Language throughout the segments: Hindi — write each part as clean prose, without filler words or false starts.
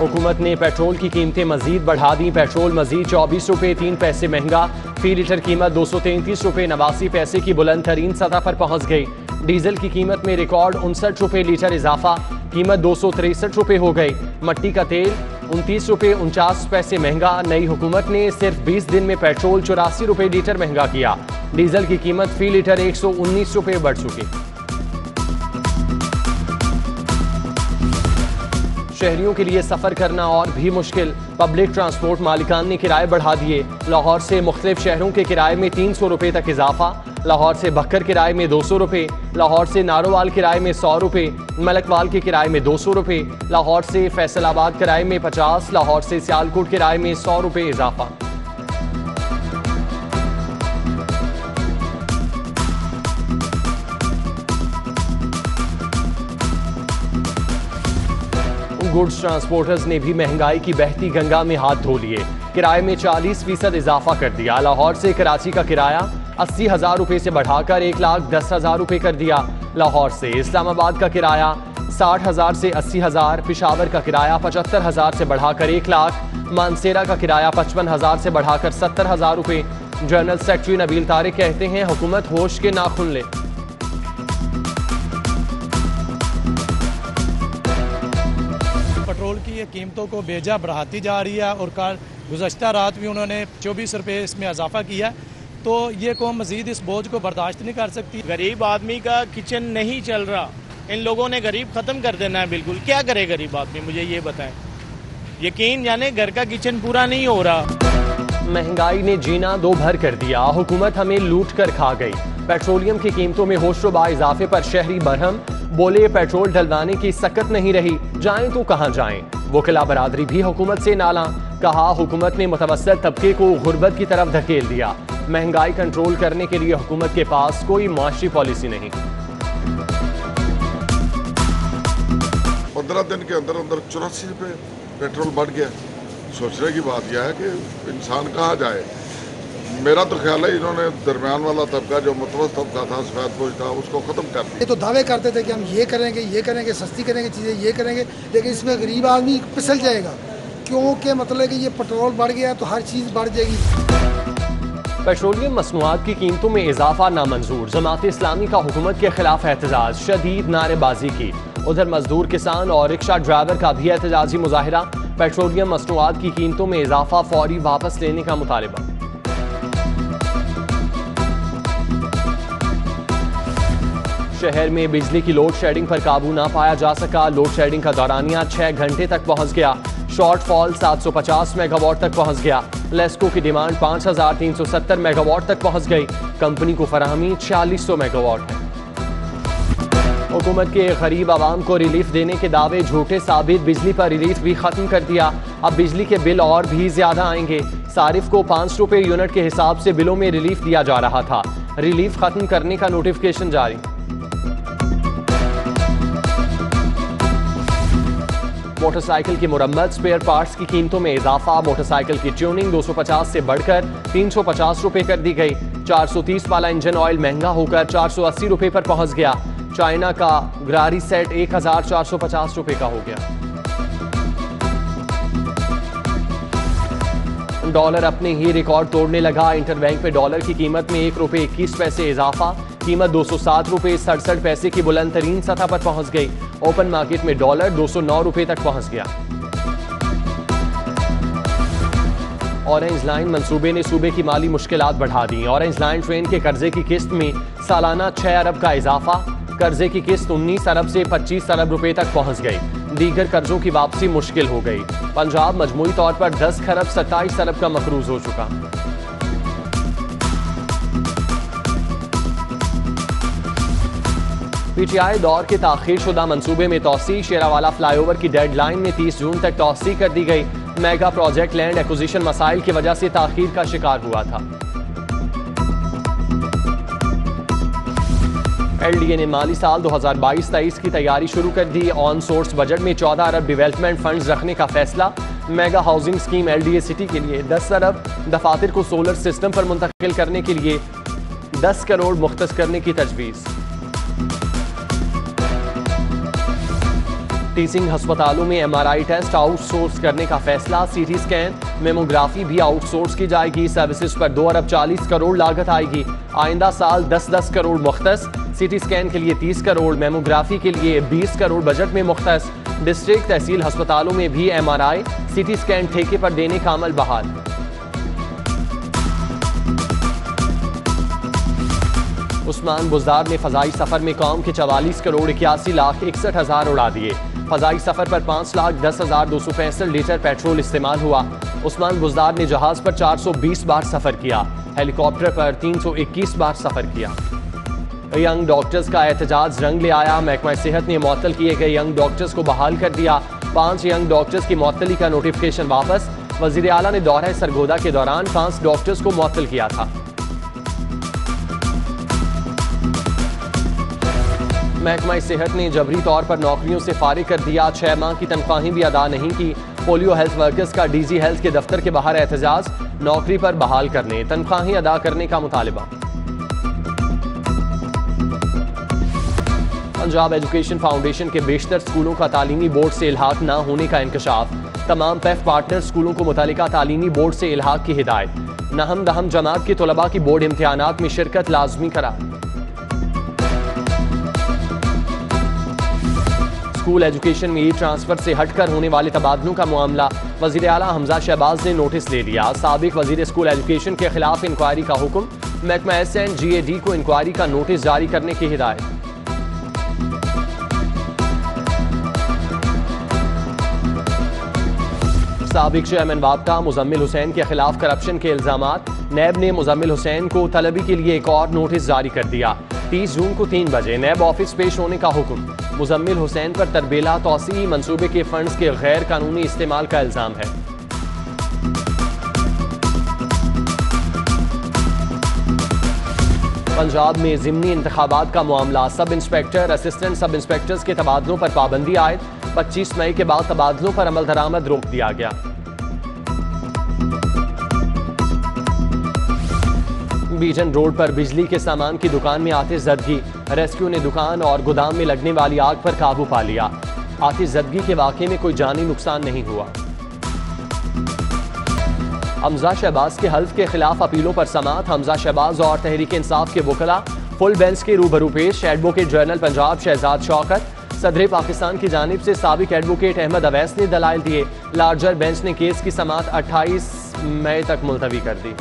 हुकूमत ने पेट्रोल की कीमतें मजीद बढ़ा दी। पेट्रोल मजीद 24 रुपये 3 पैसे महंगा। फी लीटर कीमत 233 रुपये 89 पैसे की बुलंद तरीन सतह पर पहुंच गई। डीजल की कीमत में रिकॉर्ड 59 रुपये लीटर इजाफा, कीमत 263 रुपये हो गई। मट्टी का तेल 29 रुपये 49 पैसे महंगा। नई हुकूमत ने सिर्फ 20 दिन में पेट्रोल 84 रुपये लीटर महंगा किया। डीजल की कीमत फी लीटर 119 रुपये बढ़ चुकी। शहरियों के लिए सफर करना और भी मुश्किल। पब्लिक ट्रांसपोर्ट मालिकान ने किराए बढ़ा दिए। लाहौर से मुख्तलिफ शहरों के किराए में 300 रुपये तक इजाफा। लाहौर से बक्कर किराए में 200 रुपये, लाहौर से नारोवाल किराए में 100 रुपये, मलकवाल के किराए में 200 रुपये, लाहौर से फैसलाबाद किराए में 50, लाहौर से सियालकोट किराए में 100 रुपये इजाफा। गुड्स ट्रांसपोर्टर्स ने भी महंगाई की बहती गंगा में हाथ धो लिए। किराए में 40% इजाफा कर दिया। लाहौर से कराची का किराया 80,000 रुपये से बढ़ाकर 1,10,000 रुपये कर दिया। लाहौर से इस्लामाबाद का किराया 60,000 से 80,000, पिशावर का किराया 75,000 से बढ़ाकर 1 लाख, मानसेरा का किराया 55,000 से बढ़ाकर 70,000 रुपये। जनरल सेक्रेटरी नबील तारिक कहते हैं हुकूमत होश के नाखून ले। पेट्रोल की ये कीमतों को बेजा बढ़ाती जा रही है और गुज़श्ता रात भी उन्होंने 24 रुपये इसमें इजाफा किया, तो ये कौम मजीद इस बोझ को बर्दाश्त नहीं कर सकती। गरीब आदमी का किचन नहीं चल रहा, इन लोगों ने गरीब ख़त्म कर देना है बिल्कुल। क्या करे गरीब आदमी, मुझे ये बताएं। यकीन जाने घर का किचन पूरा नहीं हो रहा। महंगाई ने जीना दो भर कर दिया। हुकूमत हमें लूट कर खा गई। पेट्रोलियम की कीमतों में होशरुबा इजाफे पर शहरी बरहम। बोले पेट्रोल डलवाने की सकत नहीं रही, जाएं तो कहां जाएं। वकीला बरादरी भी हुकूमत से नाला। कहा हुकूमत ने मुतवस्सित तबके को गुर्बत की तरफ धकेल दिया। महंगाई कंट्रोल करने के लिए हुकूमत के पास कोई माशी पॉलिसी नहीं। 15 दिन के अंदर अंदर 84 रुपये पेट्रोल बढ़ गया। सोचने की बात यह है कि इंसान कहाँ जाए। मेरा तो ख्याल है इन्होंने दरमियान वाला तबका जो मुतवस्सित तबका था, सफेद पोश था, उसको ख़त्म कर दिया। ये तो दावे करते थे कि हम ये करेंगे, सस्ती करेंगे चीज़ें, ये करेंगे, लेकिन इसमें गरीब आदमी फिसल जाएगा, क्योंकि मतलब कि ये पेट्रोल बढ़ गया तो हर चीज़ बढ़ जाएगी। पेट्रोलियम मसनूआत की कीमतों में इजाफा नामंजूर। जमात इस्लामी का हुकूमत के खिलाफ एहतजाज, शदीद नारेबाजी की। उधर मजदूर, किसान और रिक्शा ड्राइवर का भी एहतजाजी मुजाहिरा। पेट्रोलियम मसनूआत की कीमतों में इजाफा फौरी वापस लेने का मुतालबा। शहर में बिजली की लोड शेडिंग पर काबू ना पाया जा सका। लोड शेडिंग का दौरानिया 6 घंटे तक पहुंच गया। शॉर्टफॉल 750 मेगावाट तक पहुंच गया। लेस्को की डिमांड 5,370 मेगावाट तक पहुंच गई। कंपनी को फराहमी 4600 मेगावाट है। हुकूमत के गरीब आवाम को रिलीफ देने के दावे झूठे साबित। बिजली पर रिलीफ भी खत्म कर दिया। अब बिजली के बिल और भी ज्यादा आएंगे। सारिफ को 5 रुपये यूनिट के हिसाब से बिलों में रिलीफ दिया जा रहा था। रिलीफ खत्म करने का नोटिफिकेशन जारी। मोटरसाइकिल की मुरम्मत, स्पेयर पार्ट्स की कीमतों में इजाफा। मोटरसाइकिल की ट्यूनिंग 250 से बढ़कर 350 रुपये कर दी गई। 430 वाला इंजन ऑयल महंगा होकर 480 रुपये पर पहुंच गया। चाइना का ग्रारी सेट 1,450 रुपये का हो गया। डॉलर अपने ही रिकॉर्ड तोड़ने लगा। इंटरबैंक में डॉलर की कीमत में 1 रुपये 21 पैसे इजाफा। कीमत 207 रुपये 67 पैसे की बुलंद तरीन सतह पर पहुंच गई। ओपन मार्केट में डॉलर 209 रुपये तक पहुंच गया। ऑरेंज लाइन मंसूबे ने सूबे की माली मुश्किलात बढ़ा दी। ऑरेंज लाइन ट्रेन के कर्जे की किस्त में सालाना 6 अरब का इजाफा। कर्जे की किस्त 19 अरब से 25 अरब रुपए तक पहुंच गई। दीगर कर्जों की वापसी मुश्किल हो गई। पंजाब मजमूई तौर पर 10 खरब 27 अरब का मकरूज हो चुका। पीटीआई दौर के ताखीर शुदा मंसूबे में तौसी। शेरावाला फ्लाईओवर की डेडलाइन में 30 जून तक तौसी कर दी गई। मेगा प्रोजेक्ट लैंड एक्विजिशन मसाइल की वजह से ताखीर का शिकार हुआ था। एलडीए ने माली साल 2022-23 की तैयारी शुरू कर दी। ऑन सोर्स बजट में 14 अरब डेवलपमेंट फंड्स रखने का फैसला। Mega housing scheme LDA city के लिए 10 अरब, दफातर को सोलर सिस्टम पर मुंतकिल करने के लिए 10 करोड़ मुख्तस करने की तजवीज़। टीचिंग अस्पतालों में MRI टेस्ट आउटसोर्स करने का फैसला। CT स्कैन, मेमोग्राफी भी आउटसोर्स की जाएगी। सर्विसेज पर 2 अरब 40 करोड़ लागत आएगी। आइंदा साल 10-10 करोड़ मुख्तस। CT स्कैन के लिए 30 करोड़, मेमोग्राफी के लिए 20 करोड़ बजट में मुख्तस। डिस्ट्रिक्ट तहसील अस्पतालों में भी MRI, CT स्कैन ठेके पर देने का अमल बहाल। उस्मान बुज़दार ने फ़ज़ाई सफ़र में कौम के 44 करोड़ 81 लाख 61 हज़ार उड़ा दिए। फ़ज़ाई सफ़र पर 5,10,265 लीटर पेट्रोल इस्तेमाल हुआ। उस्मान बुज़दार ने जहाज़ पर 420 बार सफ़र किया, हेलीकॉप्टर पर 321 बार सफ़र किया। यंग डॉक्टर्स का एहतजाज रंग ले आया। महकमा सेहत ने मुअत्तल किए गए यंग डॉक्टर्स को बहाल कर दिया। 5 यंग डॉक्टर्स की मुअत्तली का नोटिफिकेशन वापस। वज़ीर आला ने दौरा सरगोदा के दौरान 5 डॉक्टर्स को मुअत्तल किया था। महकमा सेहत ने जबरी तौर पर नौकरियों से फारिग कर दिया। 6 माह की तनख्वाहें भी अदा नहीं की। पोलियो हेल्थ वर्कर्स का DG हेल्थ के दफ्तर के बाहर एहतजाज। नौकरी पर बहाल करने, तनख्वाहें अदा करने का मुतालिबा। पंजाब एजुकेशन फाउंडेशन के बेशतर स्कूलों का तालीमी बोर्ड से इल्हाक न होने का इंकशाफ। तमाम पेफ पार्टनर स्कूलों को मुतल्लिका तालीमी बोर्ड से इल्हाक की हिदायत। नहम दहम जमात के तलबा की बोर्ड इम्तिहानात में शिरकत लाजमी करा। स्कूल एजुकेशन में ट्रांसफर से हटकर होने वाले तबादलों का मामला। वज़ीर आला हमजा शहबाज ने नोटिस ले लिया। साबिक वज़ीर स्कूल एजुकेशन के खिलाफ इंक्वायरी का हुक्म। महकमा SN GAD को इंक्वायरी का नोटिस जारी करने की हिदायत। साबिक चेयरमैन वाबता मुजम्मिल हुसैन के खिलाफ करप्शन के इल्जामात। नैब ने मुजम्मिल हुसैन को तलबी के लिए एक और नोटिस जारी कर दिया। 30 जून को 3 बजे नैब ऑफिस पेश होने का हुक्म। मुजम्मिल हुसैन पर तरबेला तौसी मंसूबे के फंड्स के गैर कानूनी इस्तेमाल का इल्जाम है। पंजाब में ज़िमनी इंतखाबात का मामला। Sub inspector, assistant sub inspectors के तबादलों पर पाबंदी आयद। 25 मई के बाद तबादलों पर अमल दरामद रोक दिया गया। बीजन रोड पर बिजली के सामान की दुकान में आतिशज़दगी। रेस्क्यू ने दुकान और गोदाम में लगने वाली आग पर काबू पा लिया। आतिशज़दगी के वाक़े में कोई जानी नुकसान नहीं हुआ। हमजा शहबाज के हल्फ के खिलाफ अपीलों पर समाअत। हमजा शहबाज और तहरीक इंसाफ के वकला फुल बेंच के रूबरू पेश। एडवोकेट जनरल पंजाब शहजाद शौकत, सदर पाकिस्तान की जानिब से साबिक एडवोकेट अहमद अवैस ने दलाइल दिए। लार्जर बेंच ने केस की समाअत 28 मई तक मुलतवी कर दी।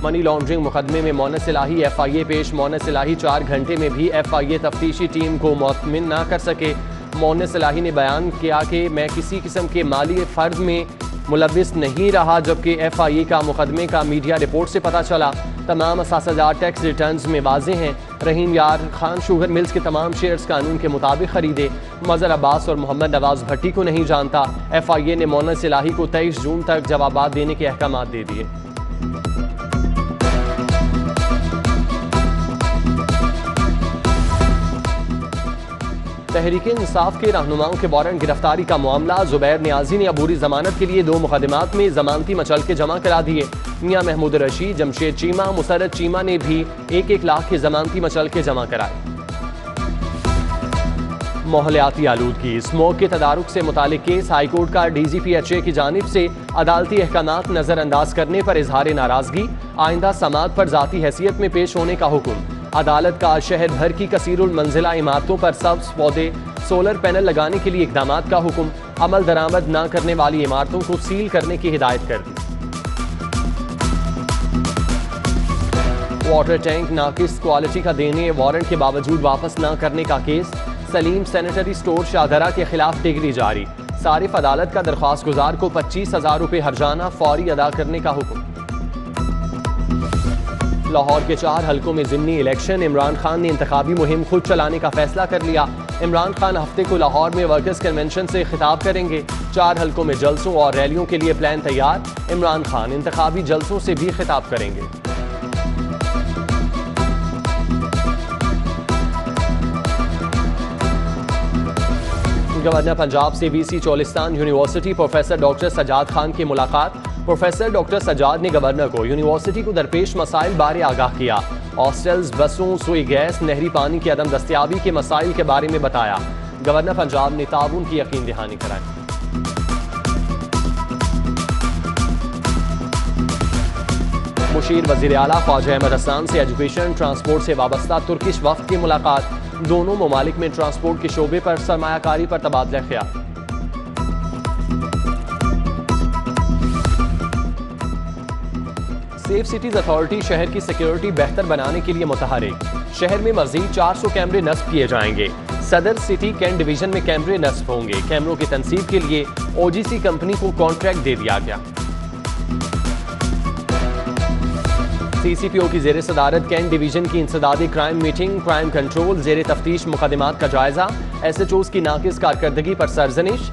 मनी लॉन्ड्रिंग मुकदमे में मोनस इलाही FIA पेश। मोनस इलाही 4 घंटे में भी FIA तफ्तीशी टीम को मुतमिन न कर सके। मोनस इलाही ने बयान किया कि मैं किसी किस्म के माली फर्ज में मुलविस नहीं रहा, जबकि FIA का मुकदमे का मीडिया रिपोर्ट से पता चला। तमाम असासदार टैक्स रिटर्न्स में वाज़ेह हैं। रहीम यार खान शुगर मिल्स के तमाम शेयर्स कानून के मुताबिक खरीदे। मज़हर अब्बास और मोहम्मद नवाज भट्टी को नहीं जानता। FIA ने मोनस इलाही को 23 जून तक जवाबात देने के अहकामात दे दिए। तहरीक इंसाफ के रहनुमाओं के वारंट गिरफ्तारी का मामला। जुबैर नियाजी ने अबूरी जमानत के लिए 2 मुकदमात में जमानती मचलके जमा करा दिए। मियां महमूद रशीद, जमशेद चीमा, मुसरत चीमा ने भी 1-1 लाख के जमानती मचलके जमा कराए। माहौलियाती आलूदगी, स्मोक के तदारुक से मुतालिक केस। हाईकोर्ट का DGPHA की जानिब से अदालती अहकामात नजरअंदाज करने पर इजहार नाराजगी। आइंदा समाअत पर जाती हैसियत में पेश होने का हुक्म। अदालत का शहर भर की कसीरुल मंजिला इमारतों पर सब्ज पौधे, सोलर पैनल लगाने के लिए इकदामात का हुक्म। अमल दरामद न करने वाली इमारतों को सील करने की हिदायत कर दी। वाटर टैंक नाकिस क्वालिटी का देने, वारंट के बावजूद वापस न करने का case. Salim sanitary store Shahdara के खिलाफ डिग्री जारी। सारिफ अदालत का दरख्वास्त गुजार को 25,000 रुपये हर्जाना फौरी अदा करने का हुक्म। लाहौर के 4 हलकों में ज़िमनी इलेक्शन। इमरान खान ने इंतखाबी मुहिम खुद चलाने का फैसला कर लिया। इमरान खान हफ्ते को लाहौर में वर्कर्स कन्वेंशन से खिताब करेंगे। 4 हलकों में जलसों और रैलियों के लिए प्लान तैयार। इमरान खान इंतखाबी जलसों से भी खिताब करेंगे। गवर्नर पंजाब से VC Cholistan university professor doctor Sajjad Khan की मुलाकात। प्रोफेसर डॉक्टर सजाद ने गवर्नर को यूनिवर्सिटी को दरपेश मसाइल बारे आगाह किया। हॉस्टल्स, बसों, सुई गैस, नहरी पानी की अदम दस्तियाबी के मसाइल के बारे में बताया। गवर्नर पंजाब ने ताउन की यकीन दहानी कराई। मुशीर वज़ीर आला ख्वाजा अहमद हसन से एजुकेशन ट्रांसपोर्ट से वाबस्ता तुर्किश वफ़द की मुलाकात। दोनों ममालिक में ट्रांसपोर्ट के शोबे पर सरमायाकारी पर तबादला ख्याल। सेफ सिटीज अथॉरिटी शहर की सिक्योरिटी बेहतर बनाने के लिए मुतहरिक। शहर में मजीद 400 कैमरे नस्ब किए जाएंगे। सदर सिटी कैंट डिवीजन में कैमरे नस्ब होंगे। कैमरों की तनसीब के लिए ओजीसी कंपनी को कॉन्ट्रैक्ट दे दिया गया। सीसीपीओ की जेर सदारत कैंट डिवीजन की इंसदादी क्राइम मीटिंग। क्राइम कंट्रोल, जेर तफ्तीश मुकदमात का जायजा। SHOs की नाकिस कारकर्दगी पर सरजनिश।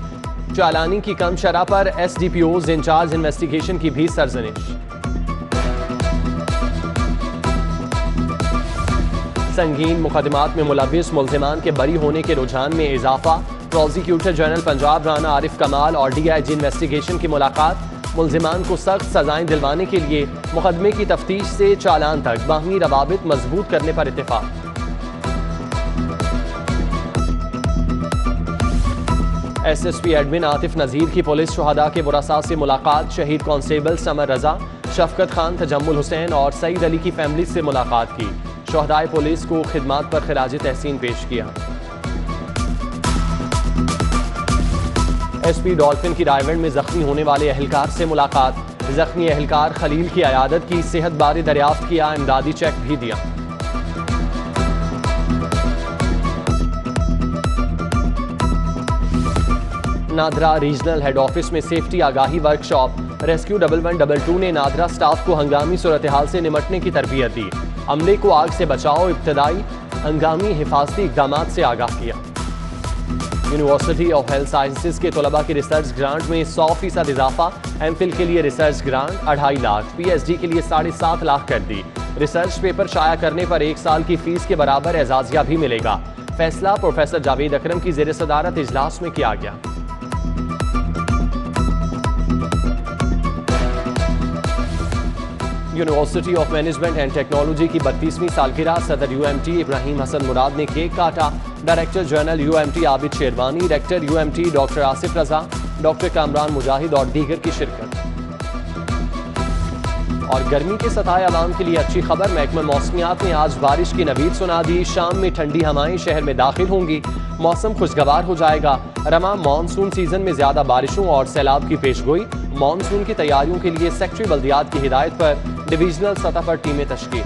चालानी की कम शरह पर SDPOs इंचार्ज इन्वेस्टिगेशन की भी सरजनिश। संगीन मुकदमात में मुलविस मुल्जिमान के बरी होने के रुझान में इजाफा। प्रोसिक्यूटर जनरल पंजाब राना आरिफ कमाल और DIG इन्वेस्टिगेशन की मुलाकात। मुल्जिमान को सख्त सजाएं दिलवाने के लिए मुकदमे की तफ्तीश से चालान तक बाहमी रवाबित मजबूत करने पर इत्तेफाक। SSP एडमिन आतिफ नज़ीर की पुलिस शुहदा के वरसा से मुलाकात। शहीद कांस्टेबल समर रजा, शफकत खान, तजम्मुल हुसैन और सईद अली की फैमिली से मुलाकात की। शुहदाए पुलिस को खिदमात पर खिराज तहसीन पेश किया। SP डॉल्फिन की रायगढ़ में जख्मी होने वाले अहलकार से मुलाकात। जख्मी अहलकार खलील की अयादत की, सेहत बारे दरियाफ्त किया, इमदादी चेक भी दिया। नादरा रीजनल हेड ऑफिस में सेफ्टी आगाही वर्कशॉप। रेस्क्यू 1112 ने नादरा स्टाफ को हंगामी सूरत हाल से निमटने की तरबियत दी। अमले को आग से बचाओ, इब्तदाई हंगामी हिफाजती इक़दामात से आगाह किया। यूनिवर्सिटी ऑफ हेल्थ साइंसेज के तलबा की रिसर्च ग्रांट में 100% इजाफा। MPhil के लिए रिसर्च ग्रांट 2.5 लाख, PhD के लिए 7.5 लाख कर दी। रिसर्च पेपर शाया करने पर 1 साल की फीस के बराबर एजाजिया भी मिलेगा। फैसला प्रोफेसर जावेद अकरम की जेर सदारत इजलास में किया गया। University of management and technology की 32वीं सालगिरह। सदर UMT इब्राहिम हसन मुराद ने केक काटा। Director general UMT Abid Sherwani, rector UMT doctor Asif Raza, doctor Kamran Mujahid और दीगर की शिरकत। और गर्मी के सताए अवाम के लिए अच्छी खबर। महकमा मौसमियात ने आज बारिश की नवीद सुना दी। शाम में ठंडी हवाएं शहर में दाखिल होंगी। मौसम खुशगवार हो जाएगा। रमा मानसून सीजन में ज्यादा बारिशों और सैलाब की पेशगोई। मानसून की तैयारियों के लिए सेक्रेटरी बल्दियात की हिदायत पर डिविजनल सतह पर टीमें तश्कील।